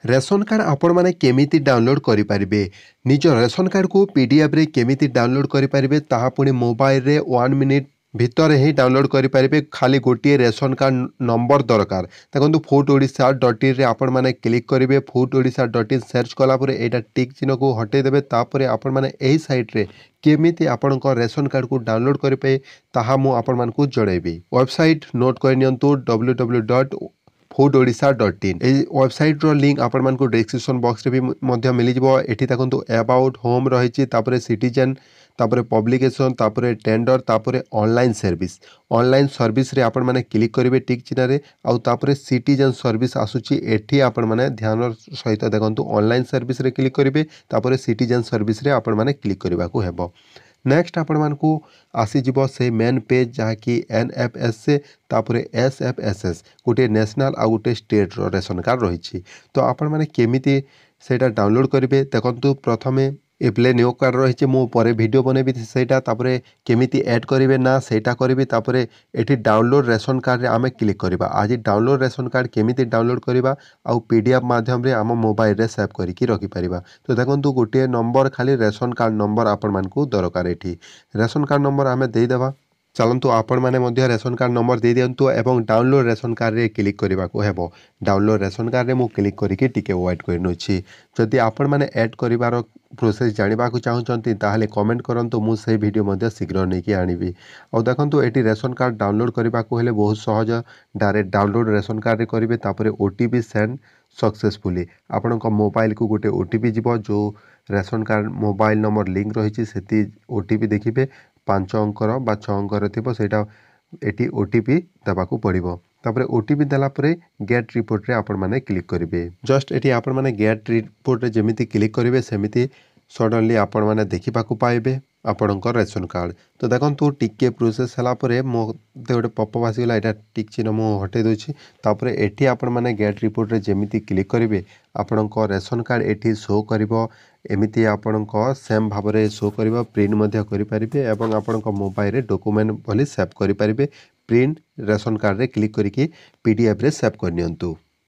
Ration card आपण माने केमिति डाउनलोड करि परिबे निज रेशन कार्ड को पीडीएफ रे केमिति डाउनलोड करि परिबे ताहा पुणी मोबाइल रे 1 मिनिट भितर ही डाउनलोड करि परिबे खाली गोटे रेशन कार्ड नंबर दरकार देखंतु foododisha.in रे आपण माने क्लिक करिवे foododisha.in सर्च कला परे एटा टिक चिन्ह को हटे देबे तापरे आपण माने एही साइट रे केमिति आपण को रेशन कार्ड को डाउनलोड करि पे ताहा मु आपण मान को जणेबी वेबसाइट नोट कर नियंतु www.foododisha.in ए वेबसाइट रो लिंक आपण मान को डिस्क्रिप्शन बॉक्स रे भी मध्य मिली जिवो एठी देखंतु अबाउट होम रहिछि तापरे सिटीजन तापरे पब्लिकेशन तापरे टेंडर तापरे ऑनलाइन सर्विस रे आपण माने क्लिक करिवे टिक चिन्ह रे आउ तापरे सिटीजन सर्विस आसुछि एठी आपण माने ध्यान सहित देखंतु ऑनलाइन सर्विस रे क्लिक करिवे तापरे सिटीजन सर्विस रे आपण माने क्लिक करिवा को हेबो नेक्स्ट आपण मान को आसी जीवो से मेन पेज जहाँ कि एनएफएस से तापरे एसएफएसएस गोटे नेशनल आ गोटे स्टेट रो रेशन कार्ड रही तो आपण माने केमिति सेटा डाउनलोड करिवे देखंतु प्रथमे एप्ले न्यू कार्ड रही मु परे वीडियो बनेबी सेटा तापरे केमिति ऐड करिवे ना सेटा करिवे तापरे एठी डाउनलोड रेशन कार्ड रे आमे क्लिक करिबा आज डाउनलोड रेशन कार्ड केमिति डाउनलोड करिबा आउ पीडीएफ माध्यम रे आम मोबाइल रे सेव करिकि रखि परिबा तो देखंतु गोटे नंबर खाली रेशन कार्ड नंबर आपण मानकू दरकार एठी रेशन कार्ड नंबर आमे देई देबा चलतु आपण माने मध्य रेशन कार्ड नंबर दे दियंतु एवं डाउनलोड रेशन कार्ड रे क्लिक करिबा को हेबो डाउनलोड रेशन कार्ड रे मु क्लिक करिकि टिके वेट करनोछि जदि आपण माने ऐड करिवार प्रोसेस जानिबा को चाहउचंती ताहाले कमेंट करंतु मु से वीडियो मध्य शीघ्र नेकी आनिबी और देखंतु एटी रेशन कार्ड डाउनलोड करिबा को हेले बहुत सहज डायरेक्ट डाउनलोड रेशन कार्ड रे करिवे तापरे ओटीपी सेंड सक्सेसफुली आपण को मोबाइल को गोटे ओटीपी जीवो जो ration card mobile number link रही सेती ओटीपी देखिबे 5 अंकर बा 6 अंकर थिबो सेटा एटी ओटीपी देबाकू पड़िबो तापरे ओटीपी देला परे गेट रिपोर्ट रे आपण माने क्लिक करिवे जस्ट एटी आपण माने गेट रिपोर्ट रे जेमिति क्लिक करिवे सेमिति सडनली आपण माने देखिबाकू पाइबे आपणकर रेशन कार्ड तो देखंतु टिके प्रोसेस हला परे मोते गोटे पॉपअप आसीगला एटा टिक चिन्ह मु हटे दोछि तापरे एठी आपण माने गेट रिपोर्ट रे जेमिति क्लिक करिवे आपणकर रेशन कार्ड एठी शो करिवो एमिति आपणको सेम भाबरे शो करिवो प्रिंट मध्य करि परिबे एवं आपणको मोबाइल रे डॉक्यूमेंट भली सेव करि परिबे प्रिंट रेशन कार्ड रे क्लिक करिकि पीडीएफ रे सेव कर नियंतु।